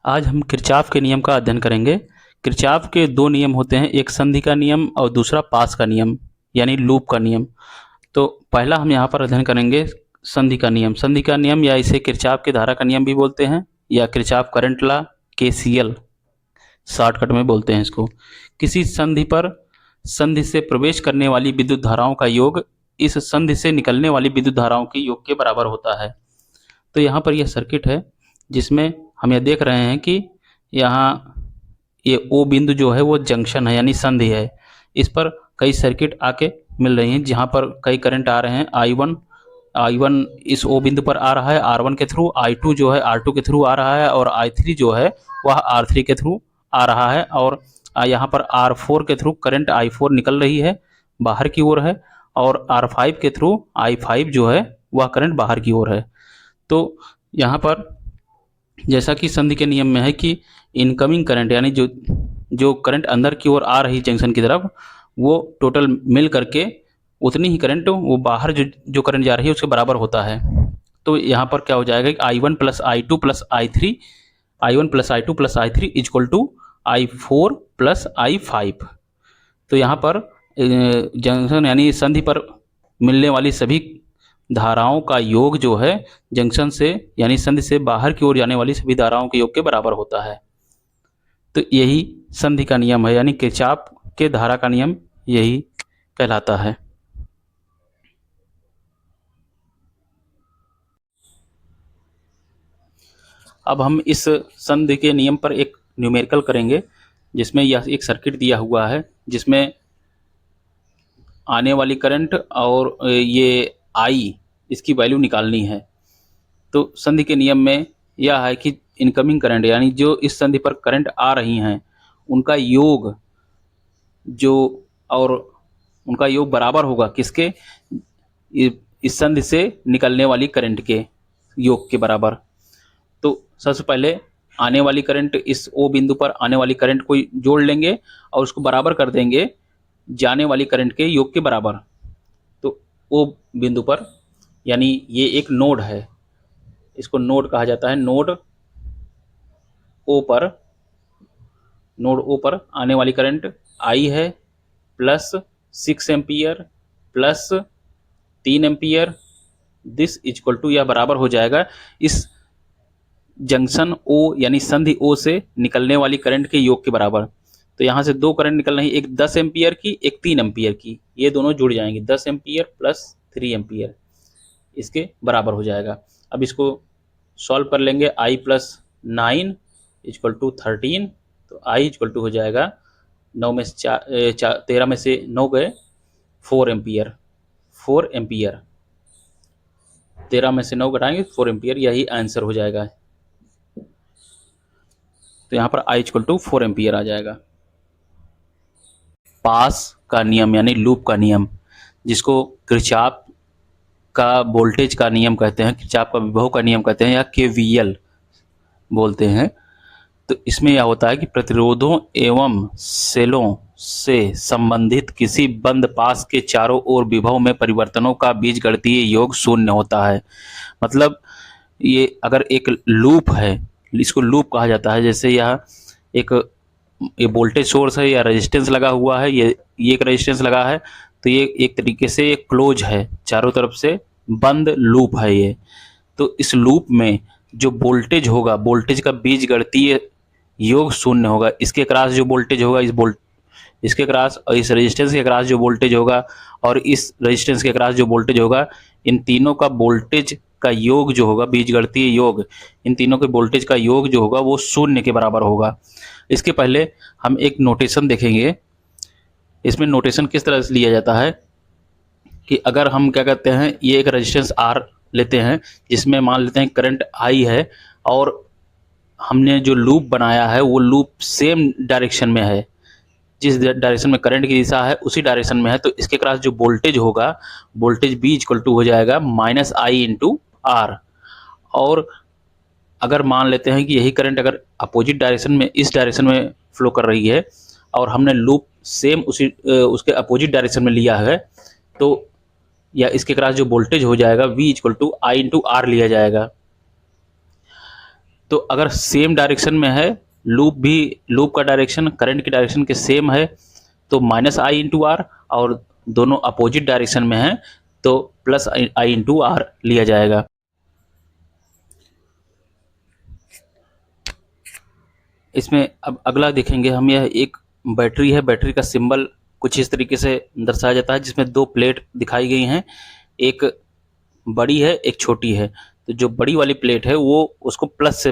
आज हम किरचॉफ के नियम का अध्ययन करेंगे। किरचॉफ के दो नियम होते हैं, एक संधि का नियम और दूसरा पास का नियम यानी लूप का नियम। तो पहला हम यहाँ पर अध्ययन करेंगे संधि का नियम। संधि का नियम या इसे किरचॉफ के धारा का नियम भी बोलते हैं या Kirchhoff current law, KCL shortcut में बोलते हैं इसको। किसी संधि पर संधि से प्रवेश करने वाली विद्युत धाराओं का योग इस संधि से निकलने वाली विद्युत धाराओं के योग के बराबर होता है। तो यहाँ पर यह सर्किट है जिसमें हम यह देख रहे हैं कि यहाँ ये ओ बिंदु जो है वो जंक्शन है यानी संधि है। इस पर कई सर्किट आके मिल रही हैं जहाँ पर कई करंट आ रहे हैं। I1 इस ओ बिंदु पर आ रहा है R1 के थ्रू, I2 जो है R2 के थ्रू आ रहा है और I3 जो है वह R3 के थ्रू आ रहा है। और यहाँ पर R4 के थ्रू करंट I4 निकल रही है, बाहर की ओर है, और R5 के थ्रू I5 जो है वह करंट बाहर की ओर है। तो यहाँ पर जैसा कि संधि के नियम में है कि इनकमिंग करंट यानी जो करंट अंदर की ओर आ रही जंक्शन की तरफ वो टोटल मिल करके उतनी ही करंट वो बाहर जो करंट जा रही है उसके बराबर होता है। तो यहाँ पर क्या हो जाएगा कि I1 plus I2 plus I3, I1 plus I2 plus I3 is equal to I4 plus I5। तो यहाँ पर जंक्शन यानी संधि पर मिलने वाली सभी धाराओं का योग जो है जंक्शन से यानी संधि से बाहर की ओर जाने वाली सभी धाराओं के योग के बराबर होता है। तो यही संधि का नियम है यानी किरचॉफ के धारा का नियम यही कहलाता है। अब हम इस संधि के नियम पर एक न्यूमेरिकल करेंगे जिसमें यह एक सर्किट दिया हुआ है जिसमें आने वाली करंट और ये I इसकी वैल्यू निकालनी है। तो संधि के नियम में यह है कि इनकमिंग करंट यानी जो इस संधि पर करंट आ रही हैं उनका योग उनका योग बराबर होगा किसके, इस संधि से निकलने वाली करंट के योग के बराबर। तो सबसे पहले आने वाली करंट, इस ओ बिंदु पर आने वाली करंट को जोड़ लेंगे और उसको बराबर कर देंगे जाने वाली करंट के योग के बराबर। तो ओ बिंदु पर यानी ये एक नोड है, इसको नोड कहा जाता है। नोड ओ पर आने वाली करंट I है plus 6 ampere plus 3 ampere, this equal to यह बराबर हो जाएगा इस जंक्शन O यानी संधि O से निकलने वाली करंट के योग के बराबर। तो यहाँ से दो करंट निकल रही, एक 10 एम्पियर की एक 3 एम्पियर की, ये दोनों जुड़ जाएंगे, 10 एम्पियर प्लस 3 एम्पियर इसके बराबर हो जाएगा। अब इसको सॉल्व कर लेंगे, I प्लस 9 इक्वल टू 13, तो I इक्वल टू हो जाएगा 9 में से 13 में से 9 गए 4 एम्पियर, 13 में से 9 घटाएंगे 4 एम्पियर, यही आंसर हो जाएगा। तो यहाँ पर I इक्वल टू 4 एम्पियर आ जाएगा। पास का नियम यानी लूप का नियम, जिसको किरचॉफ का वोल्टेज का नियम कहते हैं, किरचॉफ का विभव का नियम कहते हैं या KVL बोलते हैं। तो इसमें यह होता है कि प्रतिरोधों एवं सेलों से संबंधित किसी बंद पास के चारों ओर विभव में परिवर्तनों का बीजगणितीय योग शून्य होता है। मतलब ये अगर एक लूप है, इसको लूप कहा जाता है। जैसे यह ये वोल्टेज सोर्स है या रेजिस्टेंस लगा हुआ है, ये एक रेजिस्टेंस लगा है, तो ये एक तरीके से एक क्लोज है, चारों तरफ से बंद लूप है ये। तो इस लूप में जो वोल्टेज होगा, वोल्टेज का बीजगणितीय योग शून्य होगा। इसके क्रॉस जो वोल्टेज होगा, इसके क्रॉस और इस रेजिस्टेंस के क्रॉस जो वोल्टेज होगा और इस रेजिस्टेंस के क्रॉस जो वोल्टेज होगा, इन तीनों का वोल्टेज का योग जो होगा, बीजगणितीय योग, इन तीनों के वोल्टेज का योग जो होगा वो शून्य के बराबर होगा। इसके पहले हम एक नोटेशन देखेंगे। इसमें नोटेशन किस तरह से लिया जाता है कि अगर हम क्या कहते हैं, ये एक रेजिस्टेंस R लेते हैं जिसमें मान लेते हैं करंट I है और हमने जो लूप बनाया है वो लूप सेम डायरेक्शन में है, जिस डायरेक्शन में करंट की दिशा है उसी डायरेक्शन में है। तो इसके क्रॉस जो वोल्टेज होगा, वोल्टेज B इक्वल टू हो जाएगा -I इंटू R। और अगर मान लेते हैं कि यही करंट अगर अपोजिट डायरेक्शन में, इस डायरेक्शन में फ्लो कर रही है और हमने लूप सेम उसके अपोजिट डायरेक्शन में लिया है, तो या इसके क्रॉस जो वोल्टेज हो जाएगा V equal to I into R लिया जाएगा। तो अगर सेम डायरेक्शन में है, लूप का डायरेक्शन करंट की डायरेक्शन के सेम है तो माइनस आई इंटू आर, और दोनों अपोजिट डायरेक्शन में है तो प्लस आई इंटू आर लिया जाएगा। इसमें अब अगला देखेंगे हम, यह एक बैटरी है। बैटरी का सिंबल कुछ इस तरीके से दर्शाया जाता है, जिसमें दो प्लेट दिखाई गई हैं, एक बड़ी है एक छोटी है। तो जो बड़ी वाली प्लेट है वो उसको प्लस से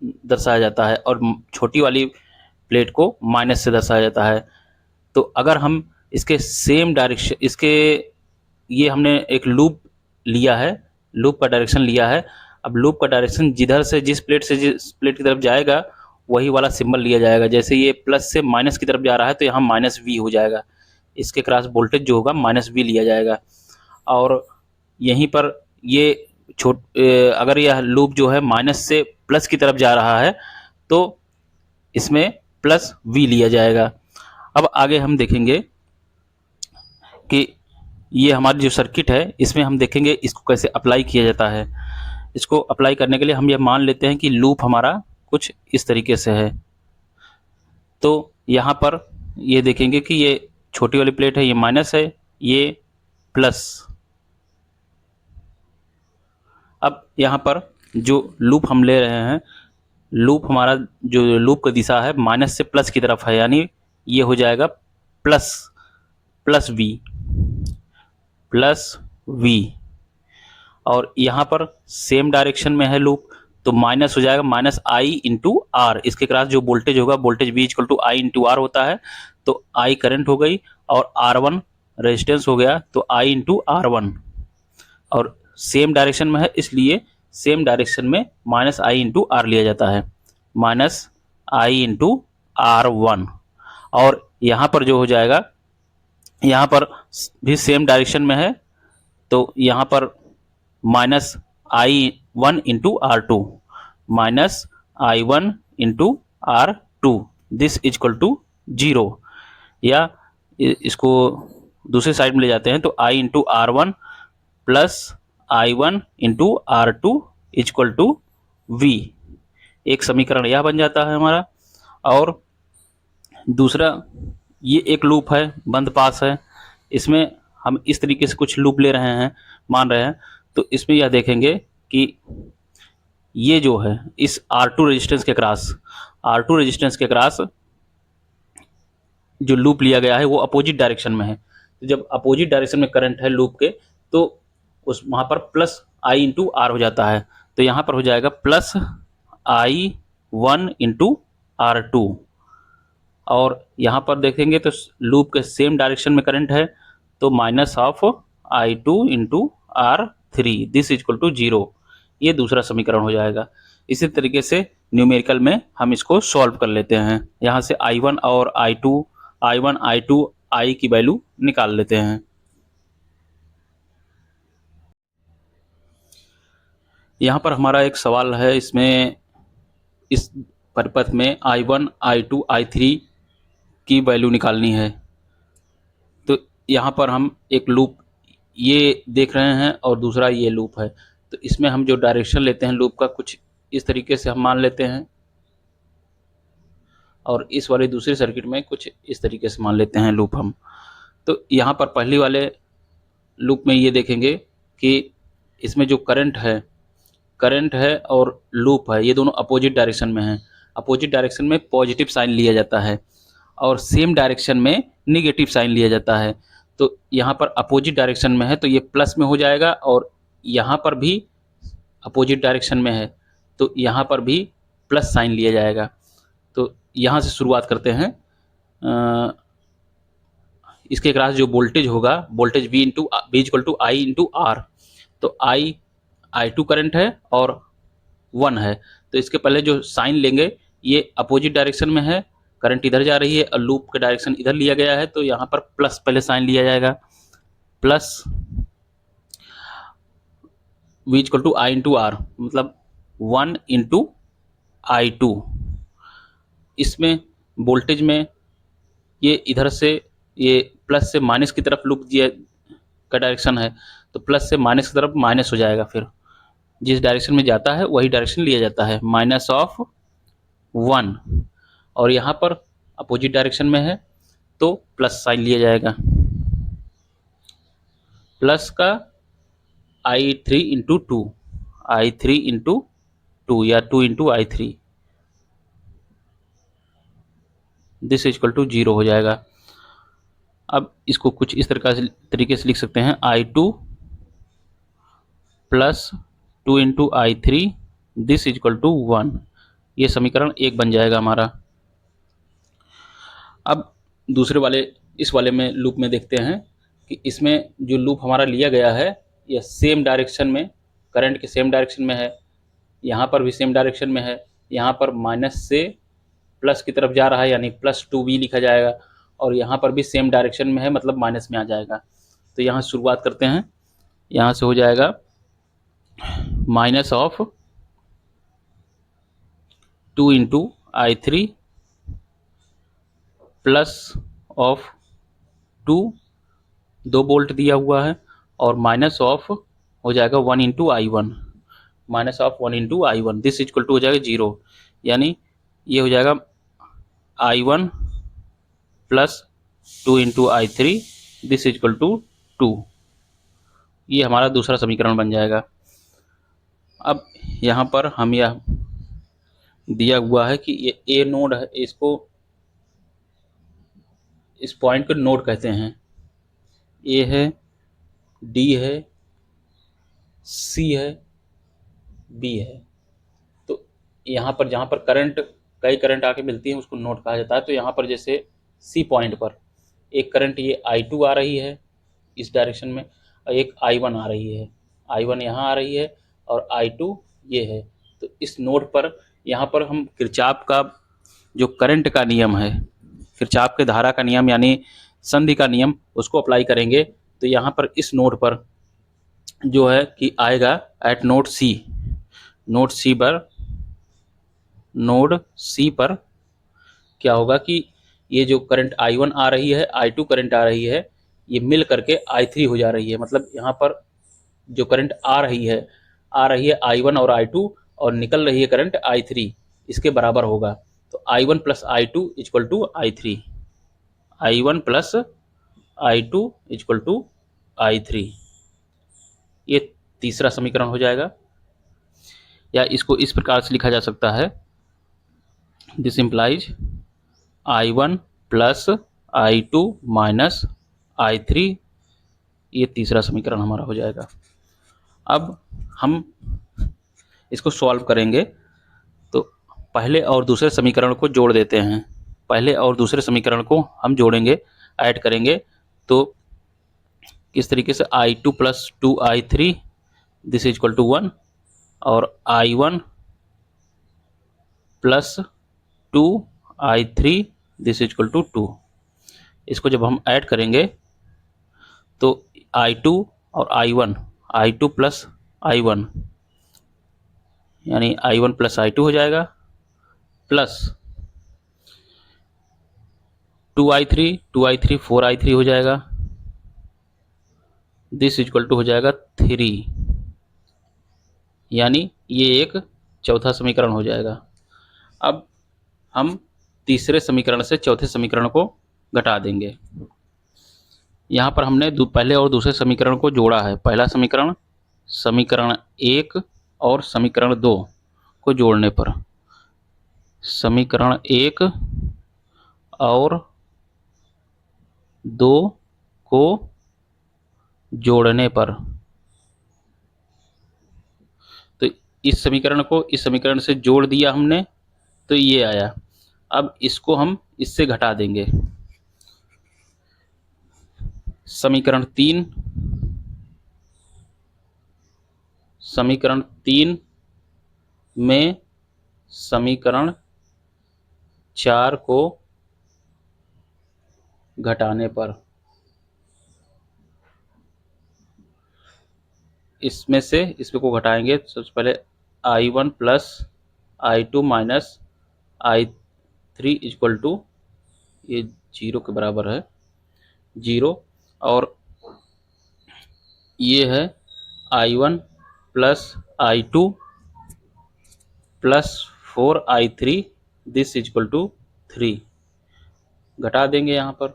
दर्शाया जाता है और छोटी वाली प्लेट को माइनस से दर्शाया जाता है। तो अगर हम इसके सेम डायरेक्शन, इसके ये हमने एक लूप लिया है, लूप का डायरेक्शन लिया है। अब लूप का डायरेक्शन जिधर से जिस प्लेट की तरफ जाएगा वही वाला सिंबल लिया जाएगा। जैसे ये प्लस से माइनस की तरफ जा रहा है तो यहाँ माइनस वी हो जाएगा, इसके क्रॉस वोल्टेज जो होगा माइनस वी लिया जाएगा। और यहीं पर ये अगर यह लूप जो है माइनस से प्लस की तरफ जा रहा है तो इसमें प्लस वी लिया जाएगा। अब आगे हम देखेंगे कि ये हमारी जो सर्किट है इसमें हम देखेंगे इसको कैसे अप्लाई किया जाता है। इसको अप्लाई करने के लिए हम यह मान लेते हैं कि लूप हमारा कुछ इस तरीके से है। तो यहाँ पर ये देखेंगे कि ये छोटी वाली प्लेट है, ये माइनस है, ये प्लस। अब यहाँ पर जो लूप हम ले रहे हैं, लूप हमारा जो लूप का दिशा है माइनस से प्लस की तरफ है, यानी ये हो जाएगा प्लस वी। और यहाँ पर सेम डायरेक्शन में है लूप तो माइनस हो जाएगा माइनस आई इंटू आर। इसके क्रॉस जो वोल्टेज होगा, voltage V equal to I into R होता है। तो आई करंट हो गई और आर वन रेजिस्टेंस हो गया, तो आई इंटू आर वन। और सेम डायरेक्शन में है इसलिए सेम डायरेक्शन में माइनस आई इंटू आर लिया जाता है, minus I into R one. और यहाँ पर जो हो जाएगा, यहाँ पर भी सेम डायरेक्शन में है तो यहाँ पर minus I one into R two, minus I one into R two, this is equal to 0। या इसको दूसरे साइड में ले जाते हैं तो I into R one plus I one into R two is equal to V. एक समीकरण यह बन जाता है हमारा। और दूसरा, ये एक लूप है, बंद पास है, इसमें हम इस तरीके से कुछ लूप ले रहे हैं, मान रहे हैं। तो इसमें यह देखेंगे कि ये जो है इस R2 रेजिस्टेंस के क्रॉस जो लूप लिया गया है वो अपोजिट डायरेक्शन में है। तो जब अपोजिट डायरेक्शन में करंट है लूप के तो उस वहाँ पर प्लस आई इंटू आर हो जाता है। तो यहाँ पर हो जाएगा plus I one into R two. और यहाँ पर देखेंगे तो लूप के सेम डायरेक्शन में करंट है तो minus of I two into R three, this is equal to 0। ये दूसरा समीकरण हो जाएगा। इसी तरीके से न्यूमेरिकल में हम इसको सॉल्व कर लेते हैं। यहाँ से I1 और I1 I2 I की वैल्यू निकाल लेते हैं। यहाँ पर हमारा एक सवाल है, इसमें इस परिपथ में I1 I2 I3 की वैल्यू निकालनी है। तो यहाँ पर हम एक लूप ये देख रहे हैं और दूसरा ये लूप है। तो इसमें हम जो डायरेक्शन लेते हैं लूप का कुछ इस तरीके से हम मान लेते हैं और इस वाले दूसरे सर्किट में कुछ इस तरीके से मान लेते हैं लूप हम। तो यहाँ पर पहली वाले लूप में ये देखेंगे कि इसमें जो करंट है और लूप है, ये दोनों अपोजिट डायरेक्शन में हैं। अपोजिट डायरेक्शन में पॉजिटिव साइन लिया जाता है और सेम डायरेक्शन में निगेटिव साइन लिया जाता है। तो यहाँ पर अपोजिट डायरेक्शन में है तो ये प्लस में हो जाएगा, और यहाँ पर भी अपोजिट डायरेक्शन में है तो यहाँ पर भी प्लस साइन लिया जाएगा। तो यहाँ से शुरुआत करते हैं। इसके क्रॉस जो वोल्टेज होगा, voltage V equal to I into R. तो I2 करंट है और 1 है, तो इसके पहले जो साइन लेंगे ये अपोजिट डायरेक्शन में है, करंट इधर जा रही है और लूप का डायरेक्शन इधर लिया गया है, तो यहाँ पर प्लस पहले साइन लिया जाएगा, plus V equal to I into R, मतलब 1 इंटू I2। इसमें वोल्टेज में ये इधर से ये प्लस से माइनस की तरफ लूप दिया का डायरेक्शन है, तो प्लस से माइनस की तरफ माइनस हो जाएगा फिर, जिस डायरेक्शन में जाता है वही डायरेक्शन लिया जाता है, -1। और यहाँ पर अपोजिट डायरेक्शन में है तो प्लस साइन लिया जाएगा, प्लस का I3 इंटू 2, I3 इंटू 2 या 2 into I3, this equal to 0 हो जाएगा। अब इसको कुछ इस तरीके से लिख सकते हैं, I2 plus 2 into I3 this equal to 1। ये समीकरण 1 बन जाएगा हमारा। अब दूसरे वाले इस वाले में लूप में देखते हैं कि इसमें जो लूप हमारा लिया गया है यह सेम डायरेक्शन में, करंट के सेम डायरेक्शन में है, यहाँ पर भी सेम डायरेक्शन में है, यहाँ पर माइनस से प्लस की तरफ जा रहा है यानी +2b लिखा जाएगा, और यहाँ पर भी सेम डायरेक्शन में है मतलब माइनस में आ जाएगा। तो यहाँ शुरुआत करते हैं, यहाँ से हो जाएगा -2 into I3 plus of 2, 2 volt दिया हुआ है, और माइनस ऑफ हो जाएगा 1 into I1, -1 into I1 this equal to हो जाएगा 0। यानी ये हो जाएगा I1 plus 2 into I3 this equal to 2। ये हमारा दूसरा समीकरण बन जाएगा। अब यहाँ पर हम यह दिया हुआ है कि ये ए नोड है, इसको इस पॉइंट को नोड कहते हैं, ए है, डी है, सी है, बी है। तो यहाँ पर जहाँ पर कई करंट आके मिलती हैं उसको नोड कहा जाता है। तो यहाँ पर जैसे सी पॉइंट पर एक करंट ये I2 आ रही है इस डायरेक्शन में, और एक I1 आ रही है, I1 यहाँ आ रही है और I2 ये है। तो इस नोड पर यहाँ पर हम किरचॉफ का जो करंट का नियम है, किरचॉफ के धारा का नियम यानी संधि का नियम, उसको अप्लाई करेंगे। तो यहाँ पर इस नोड पर जो है कि आएगा एट नोड सी पर क्या होगा कि ये जो करंट I1 आ रही है, I2 करंट आ रही है, ये मिल करके I3 हो जा रही है। मतलब यहाँ पर जो करंट आ रही है I1 और I2, और निकल रही है करंट I3, इसके बराबर होगा। तो I1 plus I2 equal to I3, I1 plus I2 equal to I3। ये तीसरा समीकरण हो जाएगा। या इसको इस प्रकार से लिखा जा सकता है, this implies I1 plus I2 minus I3। ये तीसरा समीकरण हमारा हो जाएगा। अब हम इसको सॉल्व करेंगे तो पहले और दूसरे समीकरण को जोड़ देते हैं। पहले और दूसरे समीकरण को हम जोड़ेंगे, ऐड करेंगे। तो किस तरीके से, I2 plus 2I3 this equal to 1, और I1 plus 2I3 this equal to 2। इसको जब हम ऐड करेंगे तो I2 और I2 प्लस I1 यानी I1 प्लस I2 हो जाएगा, प्लस 2I3 4I3 हो जाएगा, दिस इक्वल टू हो जाएगा 3। यानी ये एक चौथा समीकरण हो जाएगा। अब हम तीसरे समीकरण से चौथे समीकरण को घटा देंगे। यहाँ पर हमने पहले और दूसरे समीकरण को जोड़ा है। पहला समीकरण, समीकरण 1 और समीकरण 2 को जोड़ने पर, समीकरण 1 और 2 को जोड़ने पर, तो इस समीकरण को इस समीकरण से जोड़ दिया हमने तो ये आया। अब इसको हम इससे घटा देंगे। समीकरण 3 में समीकरण 4 को घटाने पर, इसमें से इसमें को घटाएंगे। सबसे पहले I1 plus I2 minus I3 equal to, ये 0 के बराबर है, 0, और ये है I1 plus I2 plus 4I3 this equal to 3। घटा देंगे यहाँ पर,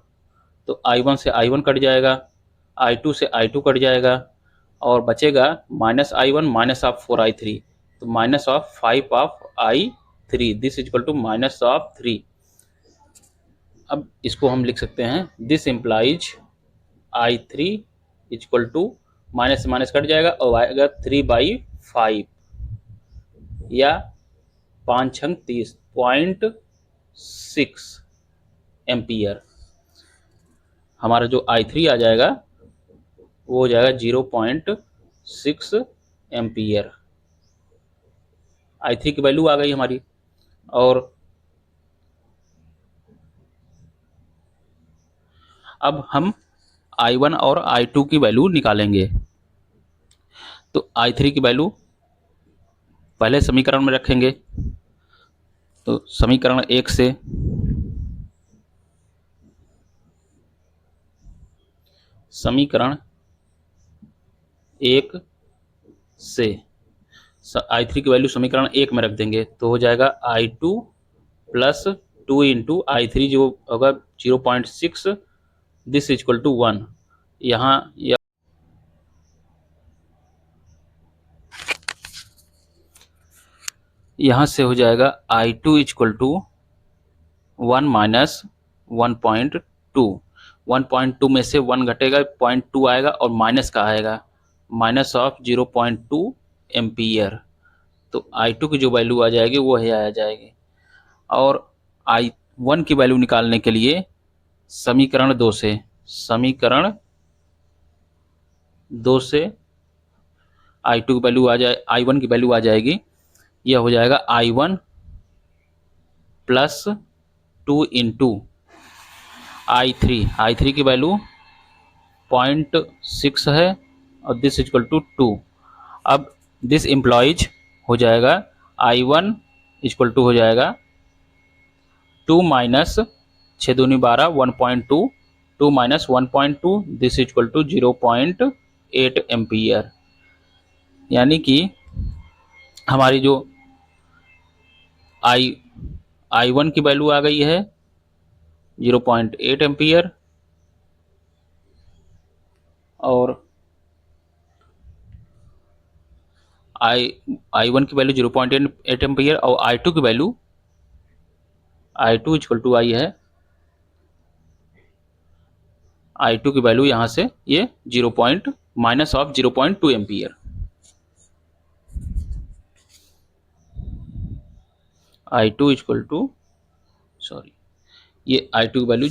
तो I1 से I1 कट जाएगा, I2 से I2 कट जाएगा, और बचेगा -I1 माइनस ऑफ 4I3, तो minus of 5 of I3 this equal to minus of 3। अब इसको हम लिख सकते हैं, this implies I3 equal to, minus से माइनस कट जाएगा और आएगा 3/5 या 5 छंग 30.6 एम्पियर। हमारा जो I3 आ जाएगा वो हो जाएगा 0.6 एम्पियर। I3 की वैल्यू आ गई हमारी। और अब हम I1 और I2 की वैल्यू निकालेंगे। तो I3 की वैल्यू पहले समीकरण में रखेंगे, तो समीकरण 1 से I3 की वैल्यू समीकरण 1 में रख देंगे, तो हो जाएगा I2 प्लस 2 इंटू I3 जो होगा 0.6 दिस इक्वल टू 1। यहाँ से हो जाएगा I2 इक्वल टू 1 माइनस 1.2। 1.2 में से 1 घटेगा, 0.2 आएगा और माइनस का आएगा, माइनस ऑफ 0.2 एम्पियर। तो I2 की जो वैल्यू आ जाएगी वो है आ जाएगी। और I1 की वैल्यू निकालने के लिए समीकरण 2 से I2 की वैल्यू आ जाए, I1 की वैल्यू आ जाएगी, यह हो जाएगा I1 प्लस 2 इंटू I3 की वैल्यू 0.6 है और दिस इक्वल टू 2। अब दिस इम्प्लॉइज हो जाएगा I1 इक्वल टू हो जाएगा 2 माइनस 6 दूनी 12 1.2, 2 minus 1.2 this equal to 0.8 ampere. यानी कि हमारी जो I1 की वैल्यू आ गई है 0.8 एम्पियर, और I1 की वैल्यू 0.8 एम्पियर और I2 की वैल्यू I2 इक्वल टू आई है, I2 की वैल्यू यहाँ से ये minus of 0.2 ampere. I2 equal to ये I2 की वैल्यू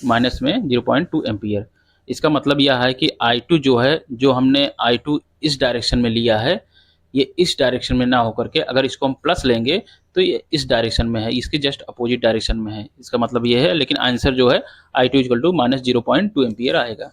माइनस में 0.2 एम्पियर। इसका मतलब यह है कि I2 जो है, जो हमने I2 इस डायरेक्शन में लिया है, ये इस डायरेक्शन में ना होकर के अगर इसको हम प्लस लेंगे तो ये इस डायरेक्शन में है, इसके जस्ट अपोजिट डायरेक्शन में है। इसका मतलब ये है, लेकिन आंसर जो है I2 equal to minus 0.2 ampere आएगा।